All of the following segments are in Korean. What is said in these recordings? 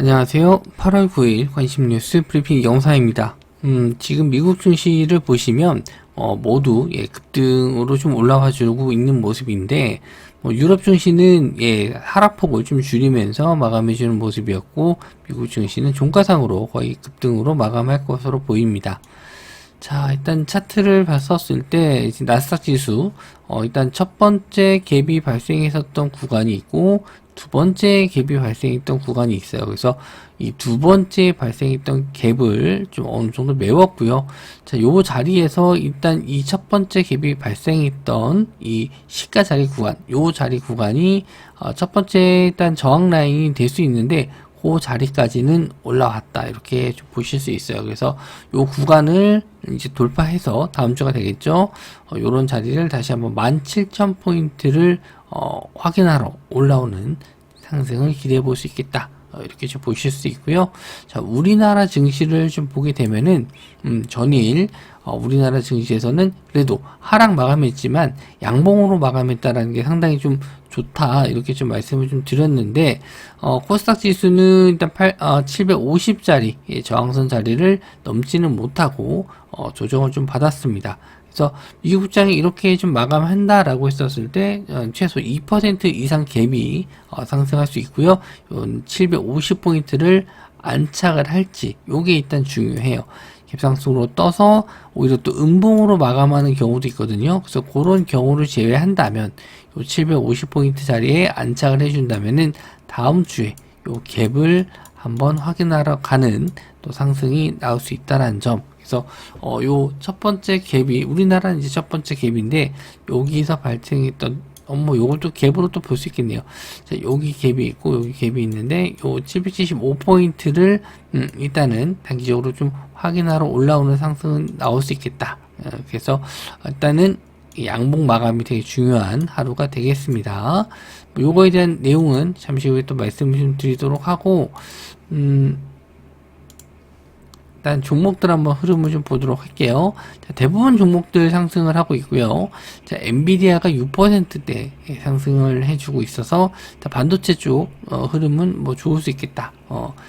안녕하세요. 8월 9일 관심 뉴스 브리핑 영상입니다. 지금 미국 증시를 보시면 모두 급등으로 좀 올라와 주고 있는 모습인데 유럽 증시는 하락폭을 좀 줄이면서 마감해 주는 모습이었고 미국 증시는 종가상으로 거의 급등으로 마감할 것으로 보입니다. 자, 일단 차트를 봤었을 때 나스닥 지수 일단 첫 번째 갭이 발생했었던 구간이 있고 두 번째 갭이 발생했던 구간이 있어요. 그래서 이 두 번째 발생했던 갭을 좀 어느 정도 메웠고요. 자, 요 자리에서 일단 이 첫 번째 갭이 발생했던 이 시가 자리 구간, 요 자리 구간이 첫 번째 일단 저항 라인이 될 수 있는데 그 자리까지는 올라왔다 이렇게 좀 보실 수 있어요. 그래서 요 구간을 이제 돌파해서 다음 주가 되겠죠. 요런 자리를 다시 한번 17,000포인트를 확인하러 올라오는 상승을 기대해 볼 수 있겠다. 이렇게 좀 보실 수 있고요. 자, 우리나라 증시를 좀 보게 되면은 전일 우리나라 증시에서는 그래도 하락 마감했지만 양봉으로 마감했다라는 게 상당히 좀 좋다 이렇게 좀 말씀을 좀 드렸는데 코스닥 지수는 일단 750짜리 저항선 자리를 넘지는 못하고 조정을 좀 받았습니다. 그래서 미국 국장이 이렇게 좀 마감한다라고 했었을 때 최소 2% 이상 갭이 상승할 수 있고요. 750포인트를 안착을 할지 요게 일단 중요해요. 갭상승으로 떠서 오히려 또 음봉으로 마감하는 경우도 있거든요. 그래서 그런 경우를 제외한다면 요 750포인트 자리에 안착을 해준다면은 다음 주에 요 갭을 한번 확인하러 가는 또 상승이 나올 수 있다는 점. 그래서 요 첫 번째 갭이 우리나라는 이제 첫 번째 갭인데 여기서 발생했던 요것도 갭으로 또 볼 수 있겠네요. 자, 여기 갭이 있고 여기 갭이 있는데 요 775포인트를 일단은 단기적으로 좀 확인하러 올라오는 상승은 나올 수 있겠다. 그래서 일단은 양봉 마감이 되게 중요한 하루가 되겠습니다. 요거에 대한 내용은 잠시 후에 또 말씀을 좀 드리도록 하고 일단 종목들 한번 흐름을 좀 보도록 할게요. 자, 대부분 종목들 상승을 하고 있고요. 자, 엔비디아가 6%대 상승을 해주고 있어서 자, 반도체 쪽 흐름은 뭐 좋을 수 있겠다.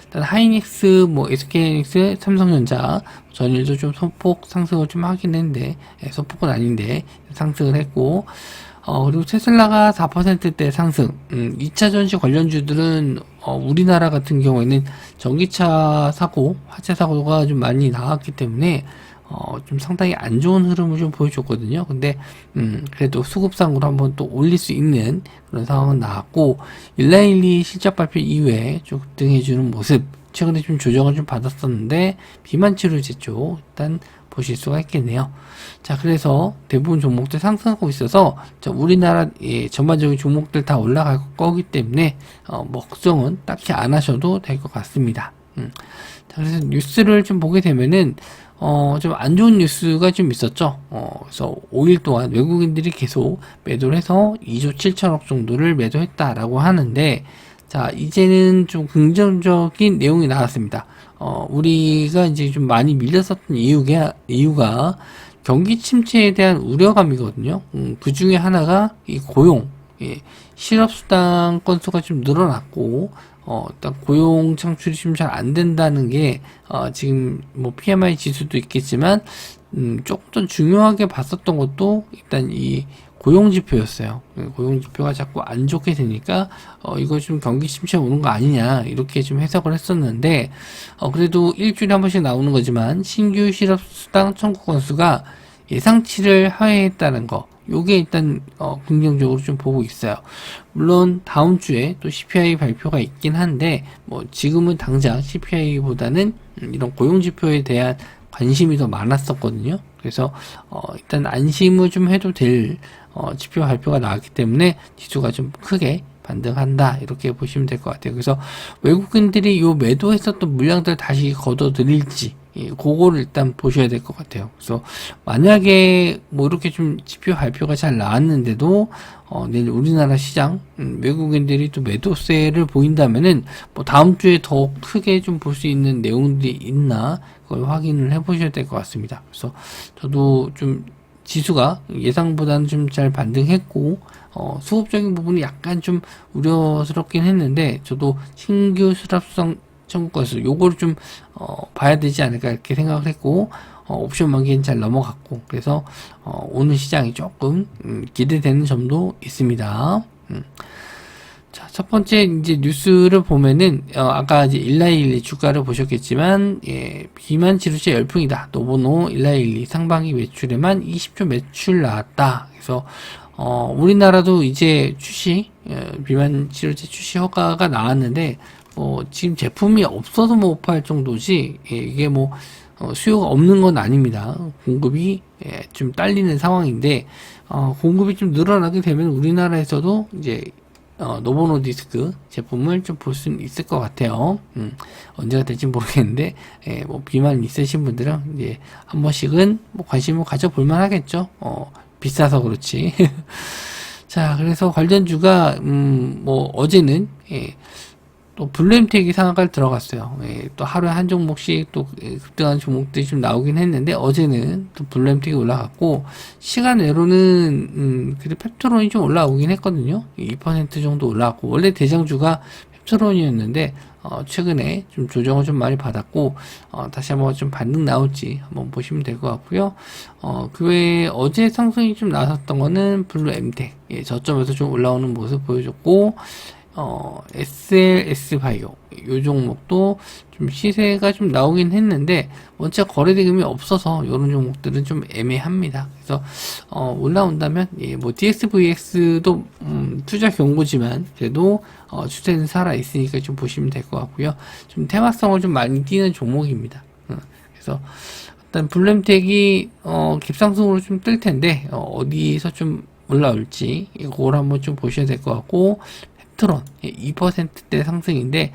일단 하이닉스, SK하이닉스, 삼성전자 전일도 좀 소폭 상승을 좀 하긴 했는데 소폭은 아닌데 상승을 했고 그리고 테슬라가 4%대 상승. 2차 전지 관련주들은 우리나라 같은 경우에는 전기차 사고, 화재 사고가 좀 많이 나왔기 때문에 좀 상당히 안 좋은 흐름을 좀 보여줬거든요. 근데 그래도 수급상으로 한번 또 올릴 수 있는 그런 상황은 나왔고 1412 실적 발표 이후에 좀 급등해주는 모습. 최근에 좀 조정을 좀 받았었는데 비만 치료제 쪽 일단 보실 수가 있겠네요. 자, 그래서 대부분 종목들 상승하고 있어서 우리나라 전반적인 종목들 다 올라갈 거기 때문에 걱정은 딱히 안 하셔도 될 것 같습니다. 자, 그래서 뉴스를 좀 보게 되면은 좀 안 좋은 뉴스가 좀 있었죠. 그래서 5일 동안 외국인들이 계속 매도를 해서 2조 7천억 정도를 매도했다라고 하는데 자, 이제는 좀 긍정적인 내용이 나왔습니다. 우리가 이제 좀 많이 밀렸었던 이유가 경기 침체에 대한 우려감이거든요. 그 중에 하나가 이 고용, 실업수당 건수가 좀 늘어났고, 일단 고용 창출이 좀 잘 안 된다는 게, 지금 PMI 지수도 있겠지만, 조금 더 중요하게 봤었던 것도 일단 이 고용지표였어요. 고용지표가 자꾸 안 좋게 되니까, 이거 좀 경기 침체 오는 거 아니냐, 이렇게 좀 해석을 했었는데, 그래도 일주일에 한 번씩 나오는 거지만, 신규 실업수당 청구 건수가 예상치를 하회했다는 거, 요게 일단, 긍정적으로 좀 보고 있어요. 물론, 다음 주에 또 CPI 발표가 있긴 한데, 지금은 당장 CPI보다는 이런 고용지표에 대한 관심이 더 많았었거든요. 그래서 일단 안심을 좀 해도 될 지표 발표가 나왔기 때문에 지수가 좀 크게 반등한다 이렇게 보시면 될 것 같아요. 그래서 외국인들이 요 매도했었던 물량들 다시 걷어들일지 그거를 일단 보셔야 될 것 같아요. 그래서 만약에 이렇게 좀 지표 발표가 잘 나왔는데도 내일 우리나라 시장 외국인들이 또 매도세를 보인다면은 다음 주에 더 크게 좀 볼 수 있는 내용들이 있나 그걸 확인을 해보셔야 될 것 같습니다. 그래서 저도 좀 지수가 예상보다는 좀 잘 반등했고 수급적인 부분이 약간 좀 우려스럽긴 했는데 저도 신규 청구권수 요거를 좀 봐야 되지 않을까 이렇게 생각을 했고, 옵션 만기는 잘 넘어갔고, 그래서 오늘 시장이 조금 기대되는 점도 있습니다. 자, 첫 번째 이제 뉴스를 보면은 아까 이제 1912 주가를 보셨겠지만, 예, 비만 치료제 열풍이다. 노보노 1912 상반기 매출에만 20조 매출 나왔다. 그래서 우리나라도 이제 비만 치료제 출시 허가가 나왔는데, 지금 제품이 없어서 못 팔 정도지, 예, 이게 뭐 수요가 없는 건 아닙니다. 공급이 좀 딸리는 상황인데, 공급이 좀 늘어나게 되면 우리나라에서도 이제 노보노디스크 제품을 좀 볼 수 있을 것 같아요. 언제가 될지 모르겠는데, 뭐 비만 있으신 분들은 이제 한 번씩은 뭐 관심을 가져볼 만하겠죠. 비싸서 그렇지. 자, 그래서 관련주가 뭐 어제는 또 블루엠텍이 상한가를 들어갔어요. 또 하루에 한 종목씩 또 급등하는 종목들이 좀 나오긴 했는데, 어제는 또 블루엠텍이 올라갔고, 시간 외로는 그래도 펩트론이 좀 올라오긴 했거든요. 2% 정도 올라왔고, 원래 대장주가 펩트론이었는데 최근에 좀 조정을 좀 많이 받았고, 다시 한번 좀 반등 나올지 한번 보시면 될 것 같고요. 그 외에 어제 상승이 좀 나왔던 거는 블루엠텍, 저점에서 좀 올라오는 모습 보여줬고, SLS 바이오 요 종목도 좀 시세가 좀 나오긴 했는데, 원체 거래대금이 없어서 이런 종목들은 좀 애매합니다. 그래서 올라온다면 뭐 DSVX도 투자 경고지만 그래도 추세는 살아 있으니까 좀 보시면 될 것 같고요. 좀 테마성을 좀 많이 띄는 종목입니다. 그래서 일단 블루엠텍이 갭상승으로 좀 뜰 텐데, 어디서 좀 올라올지 이걸 한번 좀 보셔야 될 것 같고, 펩트론 2%대 상승인데,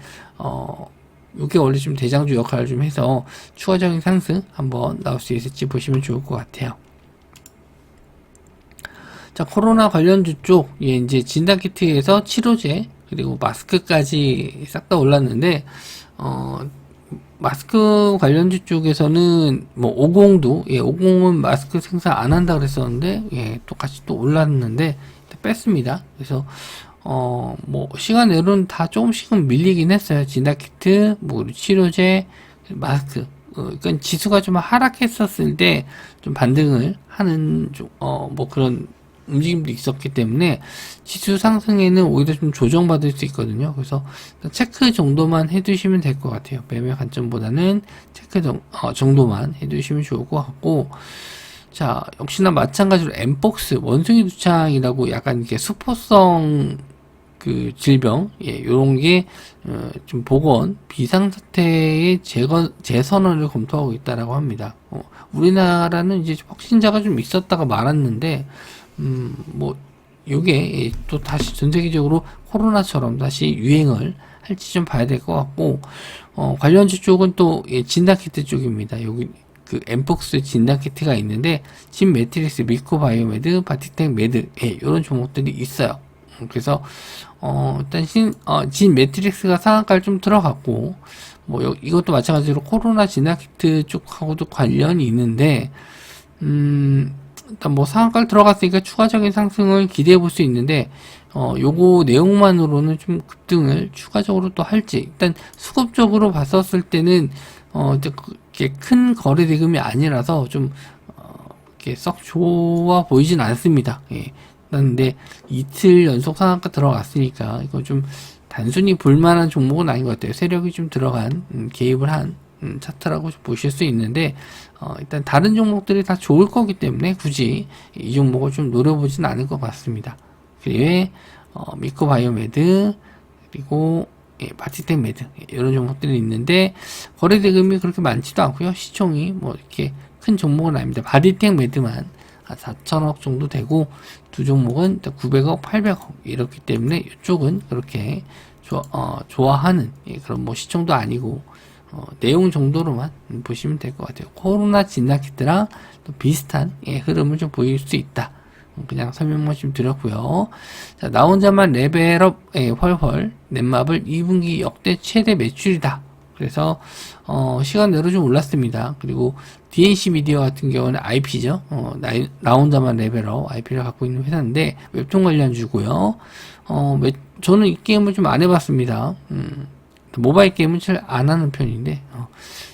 이게 원래 좀 대장주 역할을 좀 해서 추가적인 상승 한번 나올 수 있을지 보시면 좋을 것 같아요. 자, 코로나 관련주 쪽, 이제 진단키트에서 치료제 그리고 마스크까지 싹 다 올랐는데, 마스크 관련주 쪽에서는 뭐 50도 50은 마스크 생산 안 한다 그랬었는데, 똑같이 또 올랐는데 뺐습니다. 그래서 뭐 시간 내로는 다 조금씩은 밀리긴 했어요. 진단키트, 뭐 치료제, 마스크. 그러니까 지수가 좀 하락했었을 때 좀 반등을 하는 뭐 그런 움직임도 있었기 때문에 지수 상승에는 오히려 좀 조정받을 수 있거든요. 그래서 체크 정도만 해두시면 될 것 같아요. 매매 관점보다는 체크 정도만 해두시면 좋을 것 같고, 자, 역시나 마찬가지로 엠폭스 원숭이 두창이라고 약간 이렇게 수포성 그 질병, 요런 게 좀 보건 비상사태의 재선언을 검토하고 있다라고 합니다. 우리나라는 이제 확진자가 좀 있었다가 말았는데, 뭐 요게 또 다시 전 세계적으로 코로나처럼 다시 유행을 할지 좀 봐야 될 것 같고, 관련주 쪽은 또 진단키트 쪽입니다. 여기 그 엠폭스 진단키트가 있는데, 진 매트릭스, 미코바이오메드, 바티텍 메드, 이런 종목들이 있어요. 그래서 일단 진 매트릭스가 상한가를 좀 들어갔고, 뭐 이것도 마찬가지로 코로나 진단키트 쪽하고도 관련이 있는데, 일단 뭐 상한가를 들어갔으니까 추가적인 상승을 기대해 볼 수 있는데, 요거 내용만으로는 좀 급등을 추가적으로 또 할지, 일단 수급적으로 봤었을 때는 이렇게 큰 거래 대금이 아니라서 좀 이렇게 썩 좋아 보이진 않습니다. 근데 이틀 연속 상한가 들어갔으니까 이거 좀 단순히 볼만한 종목은 아닌 것 같아요. 세력이 좀 들어간 개입을 한 차트라고 보실 수 있는데, 일단 다른 종목들이 다 좋을 거기 때문에 굳이 이 종목을 좀 노려보진 않을 것 같습니다. 그 외에 미코바이오메드 그리고 바티텍 메드 이런 종목들이 있는데, 거래 대금이 그렇게 많지도 않고요. 시총이 뭐 이렇게 큰 종목은 아닙니다. 바티텍 메드만 4천억 정도 되고, 두 종목은 900억, 800억 이렇기 때문에 이쪽은 그렇게 좋아하는 그런 뭐 시총도 아니고, 내용 정도로만 보시면 될 것 같아요. 코로나 진단키트랑 또 비슷한 흐름을 좀 보일 수 있다. 그냥 설명만 좀 드렸고요. 자, 나 혼자만 레벨업 헐헐 넷마블 2분기 역대 최대 매출이다. 그래서 시간 내로 좀 올랐습니다. 그리고 DNC 미디어 같은 경우는 IP죠. 나 혼자만 레벨업 IP를 갖고 있는 회사인데 웹툰 관련주고요. 저는 이 게임을 좀 안 해봤습니다. 모바일 게임은 잘 안 하는 편인데,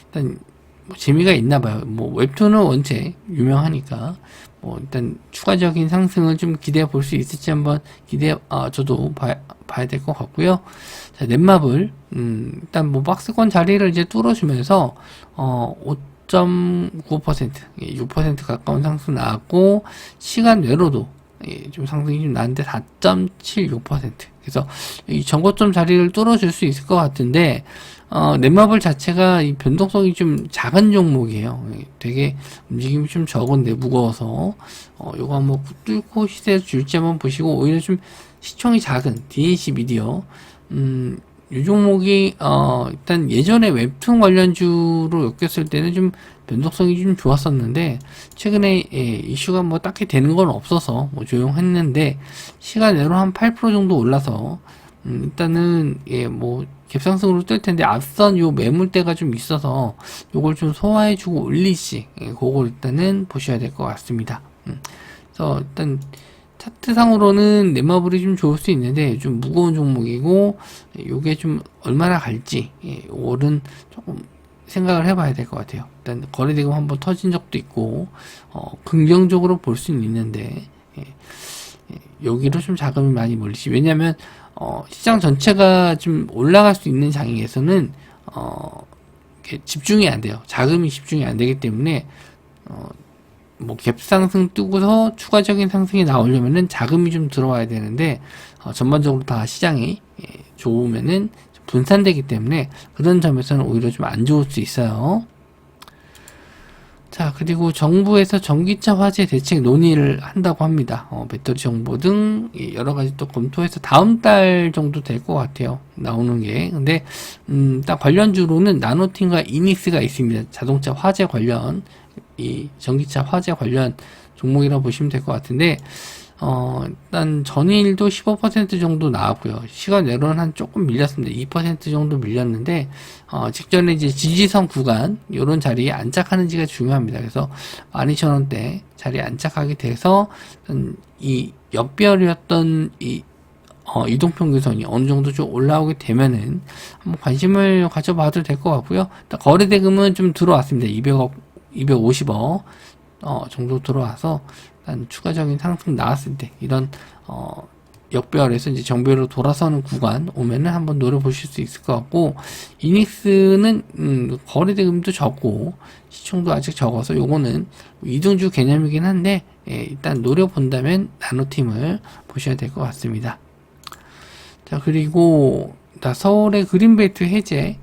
일단, 뭐 재미가 있나 봐요. 뭐, 웹툰은 원체 유명하니까, 뭐, 일단, 추가적인 상승을 좀 기대해 볼 수 있을지 한번 저도 봐야 될 것 같고요. 자, 넷마블, 일단 뭐, 박스권 자리를 이제 뚫어주면서, 5.9%, 6% 가까운 상승 나왔고, 시간 외로도, 좀 상승이 좀 나는데 4.76%. 그래서 이 전고점 자리를 뚫어줄 수 있을 것 같은데, 넷마블 자체가 이 변동성이 좀 작은 종목이에요. 되게 움직임이 좀 적은데 무거워서, 요거 한번 뚫고 시세 줄지 한번 보시고, 오히려 좀 시총이 작은 DAC 미디어, 이 종목이 일단 예전에 웹툰 관련주로 엮였을 때는 좀 변동성이 좀 좋았었는데 최근에 이슈가 뭐 딱히 되는 건 없어서 뭐 조용했는데 시간 내로 한 8% 정도 올라서 일단은 뭐 갭상승으로 뜰 텐데 앞선 요 매물대가 좀 있어서 요걸 좀 소화해주고 올리시 그걸 일단은 보셔야 될 것 같습니다. 그래서 일단 차트상으로는 넷마블이 좀 좋을 수 있는데 좀 무거운 종목이고 요게 좀 얼마나 갈지 요거는 조금 생각을 해봐야 될 것 같아요. 일단 거래대금 한번 터진 적도 있고 긍정적으로 볼 수는 있는데 여기로 좀 자금이 많이 몰리지. 왜냐면 시장 전체가 좀 올라갈 수 있는 장에서는 집중이 안 돼요. 자금이 집중이 안 되기 때문에 뭐 갭상승 뜨고서 추가적인 상승이 나오려면은 자금이 좀 들어와야 되는데 전반적으로 다 시장이 좋으면은 분산되기 때문에 그런 점에서는 오히려 좀 안 좋을 수 있어요. 자, 그리고 정부에서 전기차 화재 대책 논의를 한다고 합니다. 배터리 정보 등 여러 가지 또 검토해서 다음 달 정도 될 것 같아요. 나오는 게. 근데 딱 관련주로는 나노팀과 이닉스가 있습니다. 자동차 화재 관련 이 전기차 화재 관련 종목이라고 보시면 될 것 같은데 일단 전일도 15% 정도 나왔고요. 시간 외로는 한 조금 밀렸습니다. 2% 정도 밀렸는데 직전에 이제 지지선 구간 요런 자리에 안착하는지가 중요합니다. 그래서 12,000원대 자리에 안착하게 돼서 이 역별이었던 이 이동평균선이 어느 정도 좀 올라오게 되면은 한번 관심을 가져봐도 될 것 같고요. 거래대금은 좀 들어왔습니다. 200억 250억 정도 들어와서 일단 추가적인 상승 나왔을 때 이런 역별에서 이제 정별로 돌아서는 구간 오면은 한번 노려보실 수 있을 것 같고 이닉스는 거래대금도 적고 시총도 아직 적어서 요거는 이등주 개념이긴 한데 일단 노려본다면 나노팀을 보셔야 될 것 같습니다. 자, 그리고 서울의 그린벨트 해제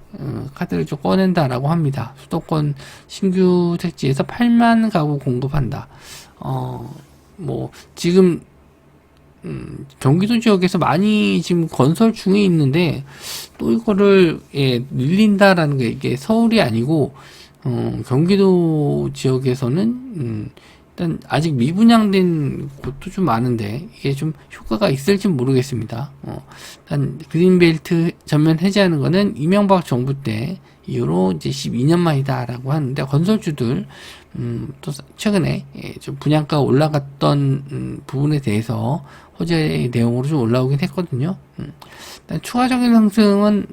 카드를 좀 꺼낸다라고 합니다. 수도권 신규 택지에서 8만 가구 공급한다. 뭐 지금 경기도 지역에서 많이 지금 건설 중에 있는데 또 이거를 늘린다라는 게 이게 서울이 아니고 경기도 지역에서는 일단 아직 미분양된 곳도 좀 많은데 이게 좀 효과가 있을지 모르겠습니다. 일단 그린벨트 전면 해제하는 거는 이명박 정부 때 이후로 이제 12년 만이다라고 하는데 건설주들 또 최근에 좀 분양가가 올라갔던 부분에 대해서 호재 내용으로 좀 올라오긴 했거든요. 일단 추가적인 상승은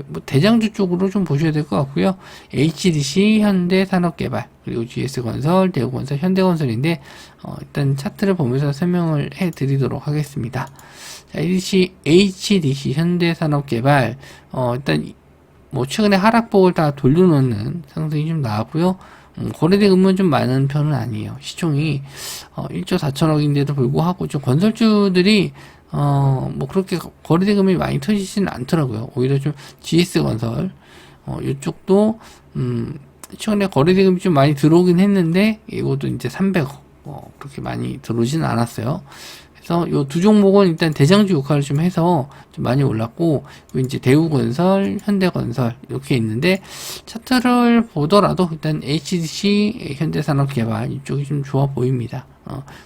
뭐 대장주 쪽으로 좀 보셔야 될 것 같고요. HDC, 현대산업개발, 그리고 GS건설, 대우건설, 현대건설인데 일단 차트를 보면서 설명을 해드리도록 하겠습니다. 자, HDC, 현대산업개발 일단 뭐 최근에 하락폭을 다 돌려놓는 상승이 좀 나왔고요. 거래대금은 좀 많은 편은 아니에요. 시총이 1조 4천억인데도 불구하고 좀 건설주들이 뭐 그렇게 거래대금이 많이 터지지는 않더라고요. 오히려 좀 GS건설 이쪽도 최근에 거래대금이 좀 많이 들어오긴 했는데 이것도 이제 300억 그렇게 많이 들어오지는 않았어요. 그래서 요 두 종목은 일단 대장주 역할을 좀 해서 좀 많이 올랐고, 이제 대우건설, 현대건설 이렇게 있는데 차트를 보더라도 일단 HDC, 현대산업개발 이쪽이 좀 좋아 보입니다.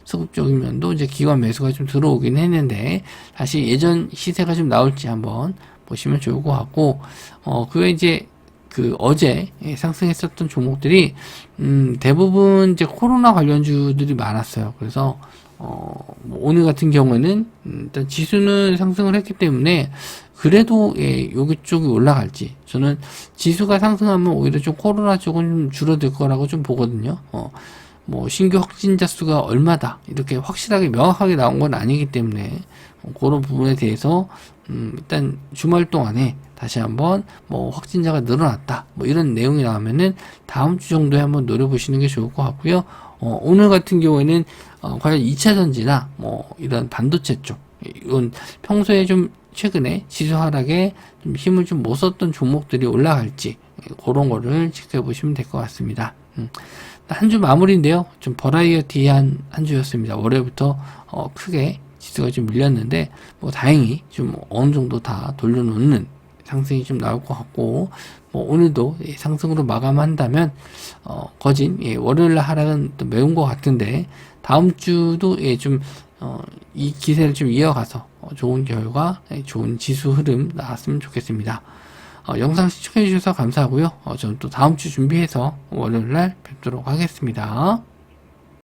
수급적인 면도 이제 기관 매수가 좀 들어오긴 했는데 다시 예전 시세가 좀 나올지 한번 보시면 좋을 것 같고, 그 외에 이제 어제 상승했었던 종목들이 대부분 이제 코로나 관련주들이 많았어요. 그래서 뭐 오늘 같은 경우에는 일단 지수는 상승을 했기 때문에 그래도 여기 쪽이 올라갈지, 저는 지수가 상승하면 오히려 좀 코로나 쪽은 좀 줄어들 거라고 좀 보거든요. 뭐 신규 확진자 수가 얼마다 이렇게 확실하게 명확하게 나온 건 아니기 때문에 그런 부분에 대해서 일단 주말 동안에 다시 한번 뭐 확진자가 늘어났다 뭐 이런 내용이 나오면은 다음 주 정도에 한번 노려보시는 게 좋을 것 같고요. 오늘 같은 경우에는 과연 2차 전지나 뭐 이런 반도체 쪽, 이건 평소에 좀 최근에 지수 하락에 좀 힘을 좀 못 썼던 종목들이 올라갈지, 그런 거를 지켜보시면 될 것 같습니다. 한 주 마무리인데요. 좀 버라이어티한 한 주였습니다. 월요일부터 크게 지수가 좀 밀렸는데 뭐 다행히 좀 어느 정도 다 돌려놓는 상승이 좀 나올 것 같고, 뭐 오늘도 상승으로 마감한다면 거진 월요일 날 하락은 또 매운 것 같은데 다음 주도 좀 이 기세를 좀 이어가서 좋은 결과, 좋은 지수 흐름 나왔으면 좋겠습니다. 영상 시청해 주셔서 감사하고요. 저는 또 다음 주 준비해서 월요일 날 뵙도록 하겠습니다.